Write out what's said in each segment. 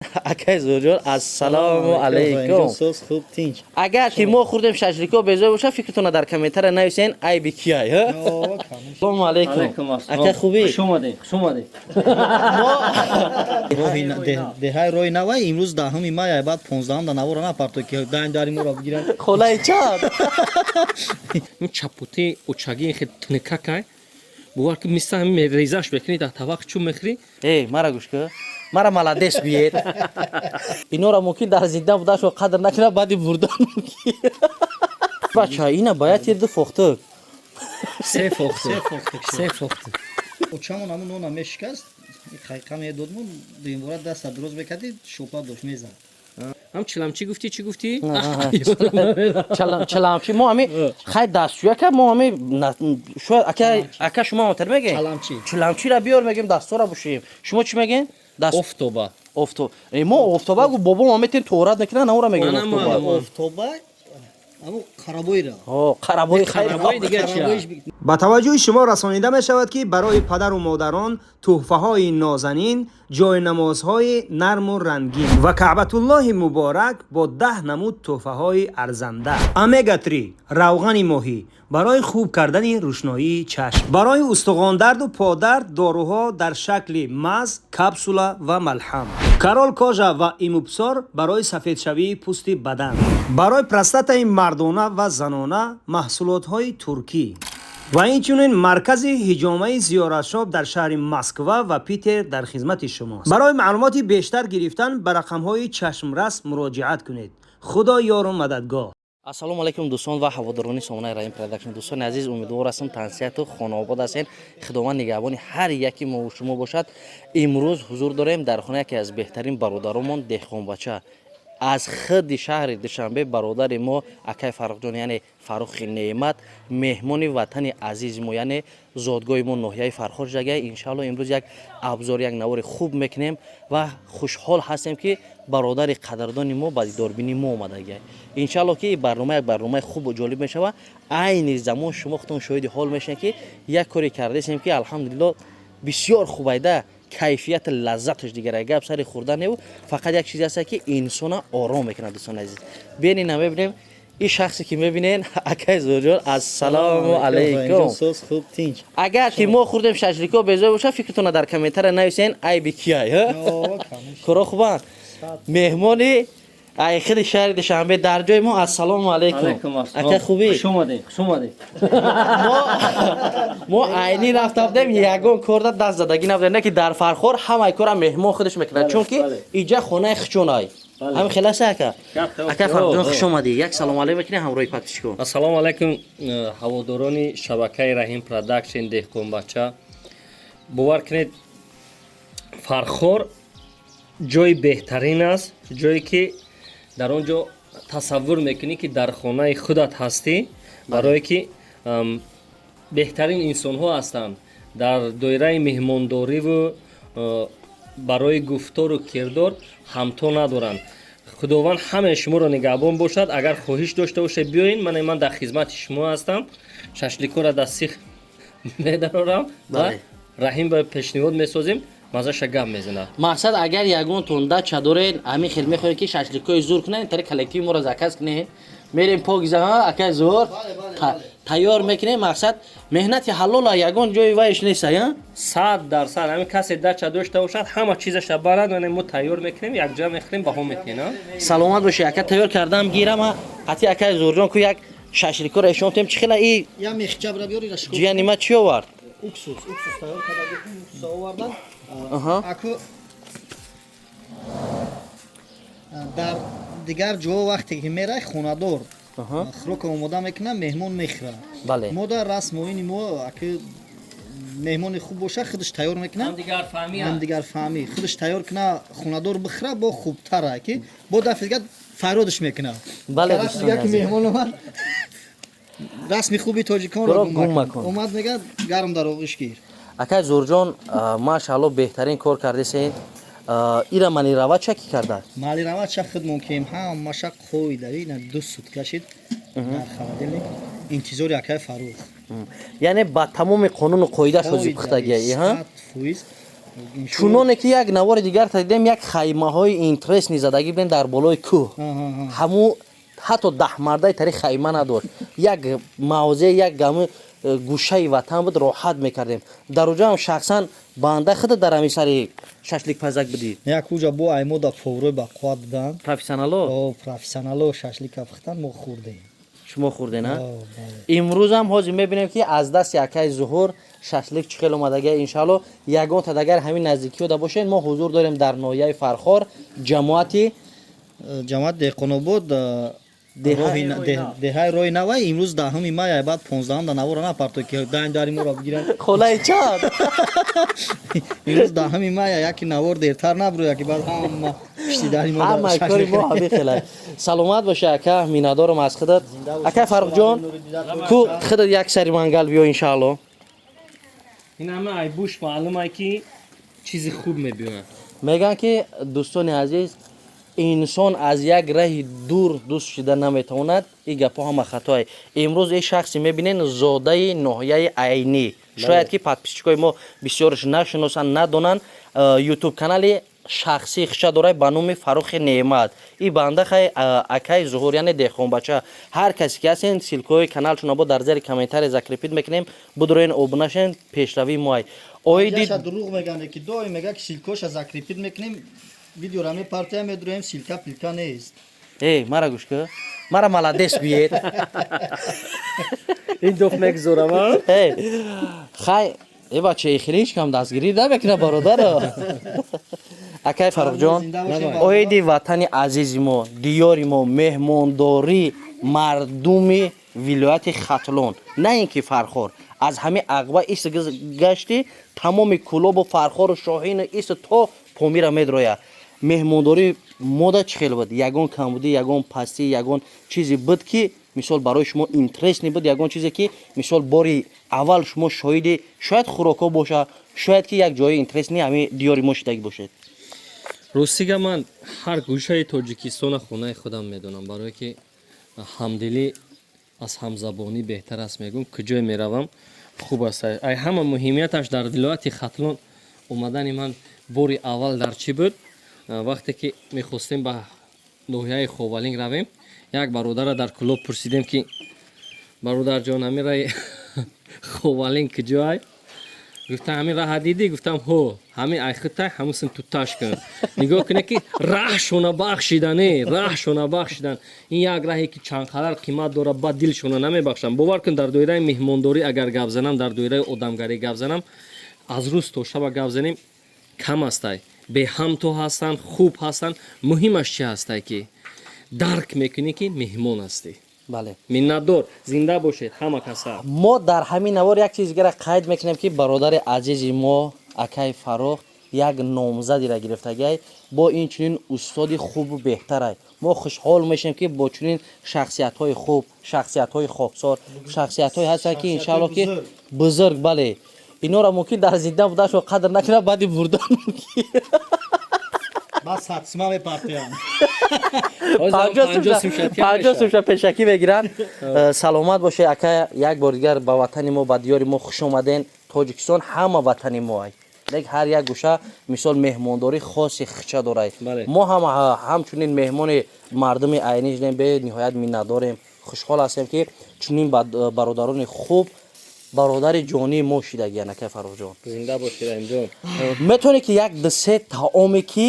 Акай Зурҷон, ассалому алайкум. خوب تینج Агар ки мо хурдем шашлико безой боша, фикратона дар комментария нависен айби кияй, ҳа? Ассалому алайкум. Ака хубӣ? Хуш омадед, хуш омадед. деҳай роҳи навай имрӯз 10 май баъд 15 да навора напарто ки дайн дари моро бигиранд Холаи чанд? Ин чапути учаги хе тунекакай. Бувар ки миста резаш бекини да тавақ чу мехри. Эй, мара гӯш кӯ. Мара маладес гӯед. Инора мумкин дар зиндан будашо қадр накунад баъди бурдан мумкин. Бача, ина бояд ирди фохтук. Се фохту. учамон аму нона мешикаст қайқаме додмон дуюмбора даста дуроз мекарди шопа дошт мезад Ам чиламчи гуфти, чӣ гуфти? Чаламчи мо ами хай дастшӯя ка мо ами шояд ака шумо матар мегем? Чаламчи. Чаламчира биёр мегем дастора бушем. Шумо чӣ мегем? Офтоба. Офтоб. Мо офтоба гу бобо ма метин торат мекунад навора мегем офтоба. офтоба аму қарабойра қарабой Қарабой дигар чия? ба таваҷҷӯҳи шумо расонида мешавад ки барои падару модарон тӯҳфаҳои нозанин ҷойнамозҳои нарму рангин ва каъбатуллоҳи муборак бо 10 намуд тӯҳфаҳои арзанда омега 3 равғани моҳӣ барои хуб кардани рӯшноии чашм барои устуғондарду подард доруҳо дар шакли маз капсула ва малҳам карол кожа ва имупсор барои сафедшавии пӯсти бадан барои простатаи мардона ва занона маҳсулотҳои туркӣ ва инчунин маркази ҳиҷомаи зиёратшоб дар шаҳри Москва ва Питер дар хизмати шумост. Барои маълумоти бештар гирифтан ба рақамҳои чашмрас муроҷиат кунед. Худо ёру мададгоҳ. ассалому алайкум дӯстон ва ҳаводорони сомонаи раим продакшн. дӯстони азиз, умедвор ҳастам тансияту хонаобод ҳастед. хидомат нигаҳбони ҳар яки мо шумо бошад. имрӯз ҳузур дорем дар хона яке аз беҳтарин бародаромон деҳқонбача аз хидди шаҳри душанбе бародари мо акай фаррухҷон яъне фаррухи неъмат меҳмони ватани азизи мо яъне зодгоҳи мо ноҳияи фархоҷагай иншаалло имрӯз як абзори як навори хуб мекунем ва хушҳол ҳастем ки бародари қадрдони мо ба дидорбини мо омадагай иншаалло ки барнома як барномаи хубу ҷолиб мешава айни замон шумо худтон шоҳиди ҳол мешавед ки як коре кардасем ки алҳамдулилло бисёр хубайда кайфият лаззатш дигара гап сари хурдан небуд фақат як чизе ҳаст ки инсона ором мекунад дӯстони азиз бенина мебинем ин шахсе ки мебинен акай Зурҷон ассалому алайкум خوب تینج агар ки мо хурдем шашлико безой боша фикратона дар комментария нависен айби кияй ҳа куро хубанд меҳмони айхиди шаҳри душанбе дар ҷои мо ассалому алайкум ака хубӣ Хуш омадед, хуш омадед. мо айни рафтабдем ягон корда даст задагӣ набудем не ки дар фархор ҳамаи кора меҳмон худаш мекунад чунки иҷа хонаи хучонай ҳамин хеласе ака ака фархҷон хуш омадӣ як салому алайкум мекунем ҳамроҳи подписчикон Ассалому алайкум ҳаводорони шабакаи Раҳим Продакшн деҳқонбача. Бовар кунед Фархор ҷои беҳтарин аст, ҷое ки дар он ҷо тасаввур мекунӣ ки дар хонаи худат ҳастӣ барое ки беҳтарин инсонҳо ҳастанд дар доираи меҳмондориву барои гуфтору кирдор ҳамто надоранд. худованд ҳамаи шуморо нигаҳбон бошад. Агар хоҳиш дошта бошед биёед, ман дар хизмати шумо ҳастам. шашликора дар сих медарорам ва Раҳим ба пешниҳод месозем, мазаша гап мезанад. мақсад агар ягонтон дача дорен ҳамин хел мехоҳед ки шашликои зур кунед тари коллективи моро заказ кунед мерем покиза акай зур тайёр мекунем мақсад меҳнати ҳалола ягон ҷои вайш нест 100% ҳамин касе дача дошта бошад ҳама чизаша барад ва мо тайёр мекунем якҷа мехӯрем баҳо метиҳем. саломат бошед ака тайёр кардам гирам қати акай Зурҷон ку як шашликоро эшонтем чӣ хела и я мехчабра биёри рашко ҷия нима чӣ овард уксус тайёр карда уксус овардан аку дар дигар ҷо вақте ки мерай хонадор хӯрока омода мекунад меҳмон мехӯрад бале мо дар расмоини мо аки меҳмони хуб боша худаш тайёр мекунад ҳамдигар фаҳмӣ худаш тайёр куна хонадор бихӯра бо хубтара ки бо дафига файродаш мекунад бале ки меҳмон омад расми хуби тоҷиконро гум макун омад мегӯяд гарм дар оғиш гир акай Зурҷон машаалло беҳтарин кор кардесен ира манирава ча ки карда малирава ча хидмон кем ҳамаша қоидави на 2 сут кашид дар халадилник интизори акай Фарух яъне ба тамоми қонуну қоида шузи пухтагия 100% чуноне ки як навори дигар дидем як хаймаҳои интересни задагӣ бидем дар болои кӯҳ ҳаму ҳатто 10 мардаи тари хайма надошт як мавзеъ як гами гӯшаи ватан буд роҳат мекардем дар оҷа ҳам шахсан банда худа дар ҳамин сари шашликпазак будӣ як уҷа бо аймода фоврой ба қуат будан профессионало профессионало шашлика фихтан мо хӯрдем шумо хӯрдена имрӯз ҳам ҳозир мебинем ки аз дасти акай зуҳур шашлик чӣ хел омадага иншалло ягон тадагар ҳамин наздикиёда бошед мо ҳузур дорем дар ноҳияи фархор ҷамоат деҳқонобод деҳаи роҳи навай имрӯз 10 май баъд 15 навора напарто ки дайн дари моро бигиранд холаи чанд имрӯз 10 май яки навор дертар набурӯя ки баъд ҳама пишти дари мо ҳама кори мо ҳамин хелай саломат боша ака миннатдорам аз худат ака фаррухҷон ку худат як сари мангал биё иншаалло ин ҳама айбуш маълуме ки чизи хуб мебиёяд мегӯянд ки дӯстони азиз инсон аз як раҳи дур дуст шуда наметавонад ин гапҳо ҳама хатое имрӯз ин шахсе мебинен зодаи ноҳияи айнӣ шояд ки подписчикои мо бисёраш нашиносанд надонанд ютуб канали шахсии хиша дорад ба номи Фаррухи Неъмат ин банда хай акаи зуҳур яъне деҳқонбача ҳар касе ки ҳастен силкаҳои каналшона бо дар зери комментария закрепид мекунем будурен обунашен пешравии моай оиди дурӯғ мегӯянд ки доим мега ки силкоша закрепид мекунем видеора мепартия медуроем силка пилка нест мара гӯш ку мара маладес биед ин доф мегузорама хай бачаи хеле ҳеч кам дастгирӣ намекуна бародаро акай Фаррухҷон оиди ватани азизи мо диёри мо меҳмондорӣ мардуми вилояти Хатлон на ин ки Фархор аз ҳамин ағба ист гашти тамоми Кӯлобу Фархору Шоҳину ист то Помира медроя меҳмондорӣ мода чӣ хел буд ягон камбудӣ ягон пастӣ ягон чизе буд ки мисол барои шумо интересни буд ягон чизе ки мисол бори аввал шумо шоҳиди шояд хӯрокҳо боша шояд ки як ҷои интересни ҳамин диёри мо шудагӣ бошед ростига ман ҳар гӯшаи тоҷикистона хонаи худам медонам барое ки ҳамдилӣ аз ҳамзабонӣ беҳтар аст мегӯм куҷое меравам хуб аст ай ҳама муҳимияташ дар вилояти Хатлон омадани ман бори аввал дар чӣ буд вақте ки мехостем ба ноҳияи Ховалинг равем як бародара дар Кӯлоб пурсидем ки бародарҷон ҳамин раи Ховалинг куҷоай гуфта ҳамин раҳа дидӣ гуфтам ҳо ҳамин айхутай ҳамусин туташ кун нигоҳ куне ки раҳшона бахшидане раҳшона бахшидан ин як раҳе ки чандқадар қимат дорад ба дилшона намебахшам бовар кун дар доираи меҳмондорӣ агар гап занам дар доираи одамгарӣ гап занам аз рӯз то шаба гап занем кам астай беҳамто ҳастанд хуб ҳастанд муҳимаш чӣ ҳастай ки дарк мекунӣ ки меҳмон ҳастӣ бале миннатдор зинда бошед ҳама каса мо дар ҳамин навор як чиз дигара қайд мекунем ки бародари азизи мо акай Фаррух як номзадиро гирифтагай бо инчунин устоди хубу беҳтарай мо хушҳол мешавем ки бо чунин шахсиятҳои хуб шахсиятҳои хоксор шахсиятҳое ҳастанд ки иншаалло ки бузург бале инора мумкин дар зинда будаашо қадр накунад баъди бурдан бас ҳатма мепартиям 50 сумша пешакӣ мегиранд саломат бошед ака як бор дигар ба ватани мо ба диёри мо хуш омаден Тоҷикистон ҳама ватани моай лек ҳар як гӯша мисол меҳмондорӣ хоси хича дорад мо ҳамчунин меҳмони мардуми айнӣ шудем бениҳоят миннатдорем хушҳол ҳастем ки чунин бародарони хуб бародари ҷонии мо шудагиянд акай Фаррухҷон зинда бошед аимҷон метавонӣ ки як дусе таоме ки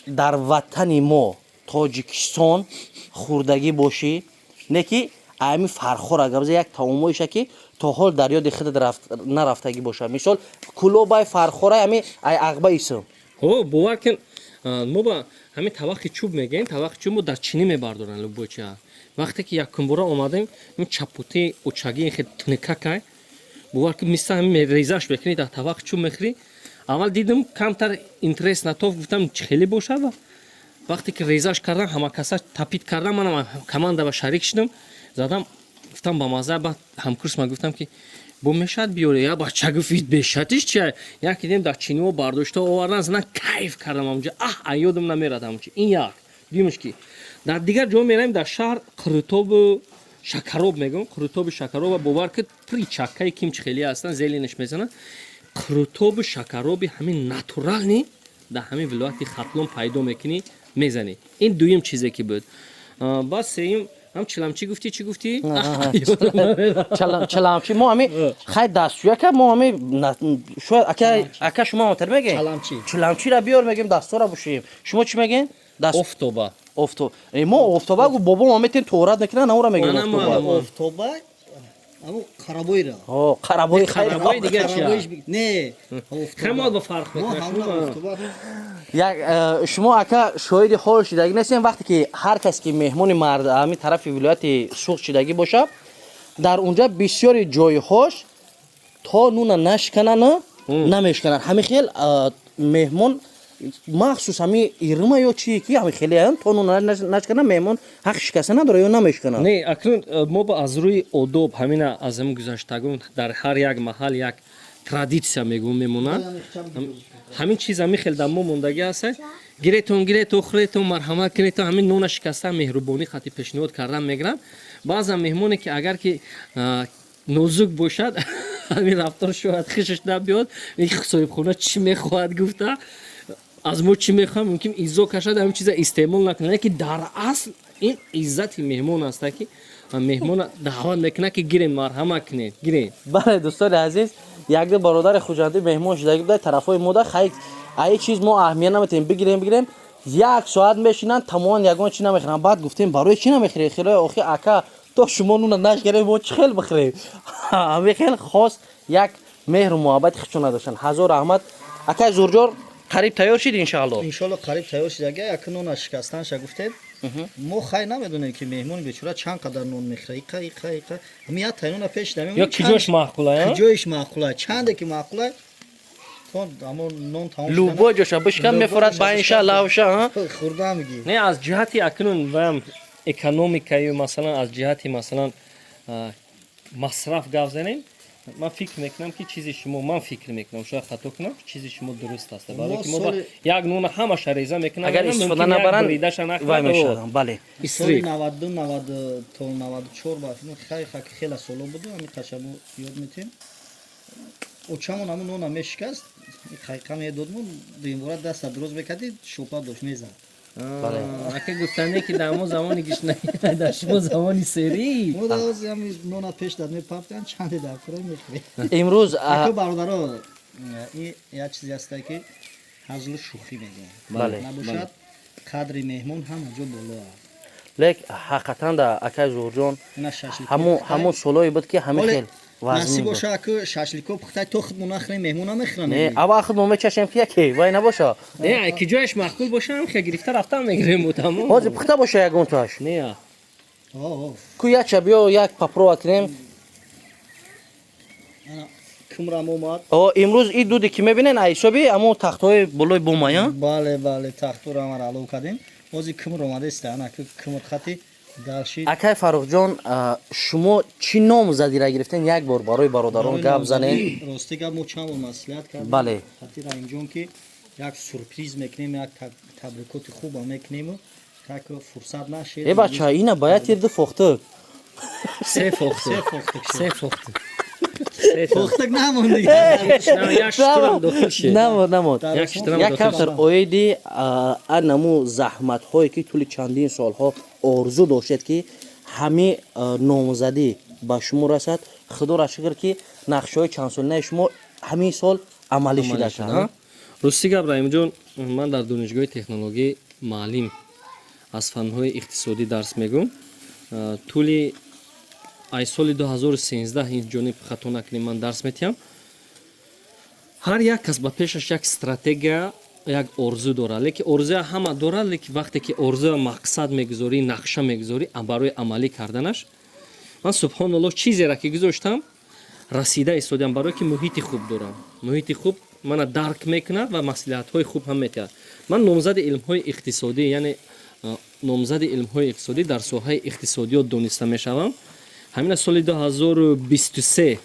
дар ватани мо Тоҷикистон хӯрдагӣ бошӣ не ки ҳамин Фархор агабза як таомоиша ки то ҳол дар ёди худат нарафтагӣ боша мисол Кӯлобай Фархора ҳамин ай ағба исм бовар кун мо ба ҳамин таваққи чӯб мегӯем таваққи чӯб мо дар чинӣ мебардоранд лубоча вақте ки якумбора омадем ин чапоти учаги хе тункакай бовар ки мисла ҳамин мерезаш мекунӣ дар таваққи чӯб мехӯрӣ аввал дидам камтар интерес натофт гуфтам чӣ хеле бошад вақте ки резаш кардам ҳама каса тапид кардам манам команда ба шарик шудам задам гуфтам ба маза ба ҳамкурсма гуфтам ки бо мешад биёре я бача гуфт бешатиш чия яке дидем дар чиниҳо бардошта овардан занан кайф кардам ҳамунҷа ёдам намерад ҳамунҷа ин як дуюмаш ки дар дигар ҷо меравем дар шаҳр қурӯтобу шакароб мегӯям қурӯтоби шакароба бовар ки пури чаккаи кимчи хеле ҳастанд зеленаш мезананд қурутобу шакароби ҳамин натурални дар ҳамин вилояти хатлон пайдо мекунӣ мезанӣ. Ин дуюм чизе ки буд. Баъд сеюм ҳам чиламчӣ гуфтӣ, чӣ гуфтӣ? чаламчи мо ҳами хай дастшӯяка мо ҳами шояд ака шумо мотар мегем чаламчира биёр мегем дастора бушем. Шумо чӣ мегем? Офтоба. Мо офтоба гу бобо мо метен торат мекунад навора мегем офтоба аму қарабойра қарабой Қарабой дигар чия? не Камол ба фарқ мекунад. як шумо ака шоҳиди ҳол шидаги нестем вақте ки ҳар кас ки меҳмони ҳамин тарафи вилояти суғ шидагӣ бошад дар унҷа бисёри ҷойҳош то нуна нашканана намешканад ҳами хел меҳмон махсус ҳами ирма ё чие ки ҳами хеле то нуна нашкана меҳмон ҳаққи шикаста надора ё намешканад. Не, акнун мо ба аз рӯи одоб ҳамина аз ҳамин гузаштагон дар ҳар як маҳал як традитсия мемонад. ҳамин чиз ҳамин хел дар мо мондагӣ аст. Гиретон хӯретон марҳамат кунетон ҳамин нона шикаста меҳрубонӣ хати пешниҳод кардан мегиранд. баъзан меҳмоне ки агар ки нозук бошад ҳамин рафтор шояд хишаш набиёд соҳибхона чӣ мехоҳад гуфта аз мо чӣ мехоҳад мумкин изо кашад ҳамин чиза истеъмол накунад. ки дар асл ин иззати меҳмон аст ки меҳмона даъват мекунад ки гирен марҳамат кунед гирен. бале дӯстони азиз якде бародари хуҷандӣ меҳмон шидагӣ буда тарафҳои мода хай ай чиз мо аҳамият наметем бигирем як соат мешинанд тамом ягон чӣ намехӯранд. баъд гуфтем барои чӣ намехӯред хело охи ака то шумо нуна нашкаред мо чӣ хел бихӯрем. ҳамин хел хос як меҳру муҳаббати хичона доштанд. ҳазор раҳмат. акай зурҷор қариб тайёр шид иншоалло қариб тайёр шидаги як нона шикастанша гуфтед мо хай намедонем ки меҳмони бечора чанд қадар нон мехӯрад иқа ҳамин як тайнона пеш дамем ё ки ҷош маъқулай ҷоиш маъқулай чанде ки маъқулай то амо нон тамом лубо ҷоша бишкам мефурад ба инша лавша хурда миги не аз ҷиҳати акнун вам экономикаю масалан аз ҷиҳати масалан масраф гап занем. ман фикр мекунам ки чизи шумо ман фикр мекунам шояд хато кунам чизи шумо дуруст аст. барое ки мо як нуна ҳамаша реза мекунам агар истифода набаранд вай мешавад. бале соли 92 90 то 94 ба хай хела соло буду ами қашамо ёд метем очамон аму нона мешикаст хайқа медодмон дуюмбора даста дуруз мекарди шопа дошт мезад. ака гуфтане ки дар мо замони гишнаи дар шумо замони серӣ мо дарози ами нона пеш дад мепафтан чанде дар кура мехӯрем. имрӯз ака бародаро ин як чизе аста ки ҳазлу шӯхӣ мегӯям набошад қадри меҳмон ҳама ҷо боло аст. лек ҳақиқатан да акай зурҷон ҳамун солое буд ки ҳамин хел насиб боша ака шашлико пухтай то худ монахӯрем меҳмон намехӯрам. аввал худ мо мечашем ки яке вай набоша не ки ҷояш маъқул боша ҳам ки гирифта рафта мегирем тамом ҳозир пухта боша ягон тоаш не ку якча биё як папрова кунем. кумрам омад имрӯз ин дуде ки мебинен айсоби амо тахтҳои болои бомая бале тахтуро амар алов кардем ҳозир кумр омадаст ака кумр хати далшид. акай фаррухҷон шумо чӣ ном задира гирифтем як бор барои бародарон гап занем. рости гап мо чанд бор маслиҳат кардем. бале хати раимҷон ки як сурприз мекунем як табрикоти хуба мекунему так фурсат нашед. бача ина бояд ирди фохтак се фохтак фохтак намонд намод як камтар оиди анаму заҳматҳое ки тӯли чандин солҳо орзу доштед ки ҳами номзадӣ ба шумо расад. худора шукр ки нақшҳои чандсолинаи шумо ҳамин сол амалӣ шуда шад. рости гап раимҷон ман дар донишгоҳи технологӣ маълим аз фанҳои иқтисодӣ дарс мегӯм. тӯли ай соли 2013 ин ҷониб хато накунем ман дарс метиҳам. ҳар як кас ба пешаш як стратегия як орзу дорад. леки орзуя ҳама дорад леки вақте ки орзуя мақсад мегузорӣ нақша мегузорӣ барои амалӣ карданаш ман субҳоналлоҳ чизеро ки гузоштам расида истодам барое ки муҳити хуб дорам. муҳити хуб мана дарк мекунад ва маслиҳатҳои хуб ҳам метиҳад. ман номзади илмҳои иқтисодӣ яъне номзади илмҳои иқтисодӣ дар соҳаи иқтисодиёт дониста мешавам. ҳамина соли 2023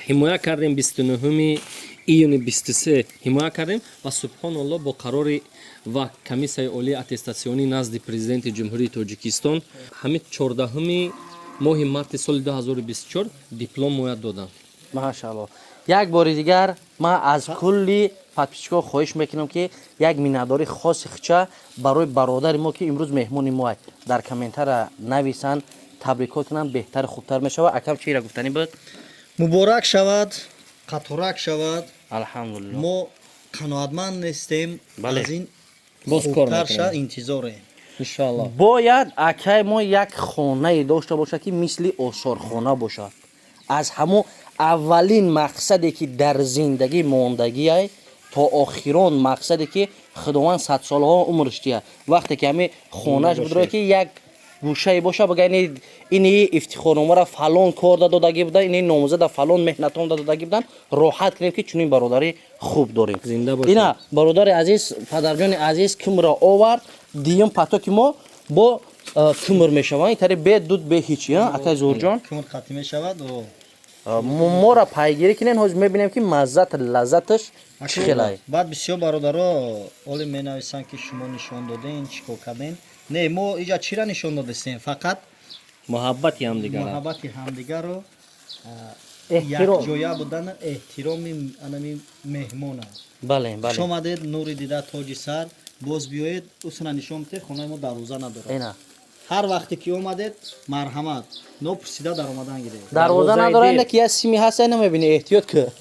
ҳимоя кардем 29 июни 23 ҳимоя кардем ва субҳоналлоҳ бо қарори ва комиссияи олии аттестатсионӣ назди президенти ҷумҳурии тоҷикистон ҳамин 14 моҳи марти соли 2024 диплом моя додам. машаалло یک بار دیگر ما از کلی подписчикҳо хоҳиш мекунам ки як миннатдории хоси хича барои бародари мо ки имрӯз меҳмони мо дар комментара нависанд, табрикот кунанд, беҳтар хубтар мешавад. Акам чиро гуфтанӣ буд? муборак шавад, қаторак шавад. алҳамдулилло. мо қаноатманд нестем. Бале. аз ин Боз кор хубтар мекунем. шавад, интизорем. иншоалло. бояд акай мо як хонае дошта бошад ки мисли осорхона бошад. аз ҳамон аввалин мақсаде ки дар зиндагӣ мондагиай то охирон мақсаде ки худованд садсолҳо умрш дия. вақте ки ҳамин хонааш будро ки як гӯшае боша бага ини ифтихорномаро фалон кор додагӣ буда, ини номзада фалон меҳнатон додагӣ будан, роҳат кунем ки чунин бародари хуб дорем. Зинда бошед. ина бародари азиз, падарҷони азиз кимро овард, диюм пато ки мо бо кимр мешаванд, ин тари бе дуд бе ҳичи. акай зӯрҷон кумр қатӣ мешавад. моро пайгирӣ кунен, ҳозир мебинем ки маззат лаззаташ чӣ хелае. баъд бисёр бародаро оле менависанд ки шумо нишон додем, чӣ кор кардем. Не, мо иҷа чира нишон додастем? Фақат муҳаббати ҳамдигарро. муҳаббати ҳамдигарро, эҳтиром. якҷоя будан, эҳтироми анами меҳмона. бале бале шомадед нури дида тоҷи сар, боз биёед усна нишон бите, хонаи мо дарвоза надорад. ина ҳар вақте ки омадед марҳамат, нопурсида дар омадан гиред. дарвоза Дарвозаи надорад, дир. ки я сими ҳаста намебини, эҳтиёт кӯ.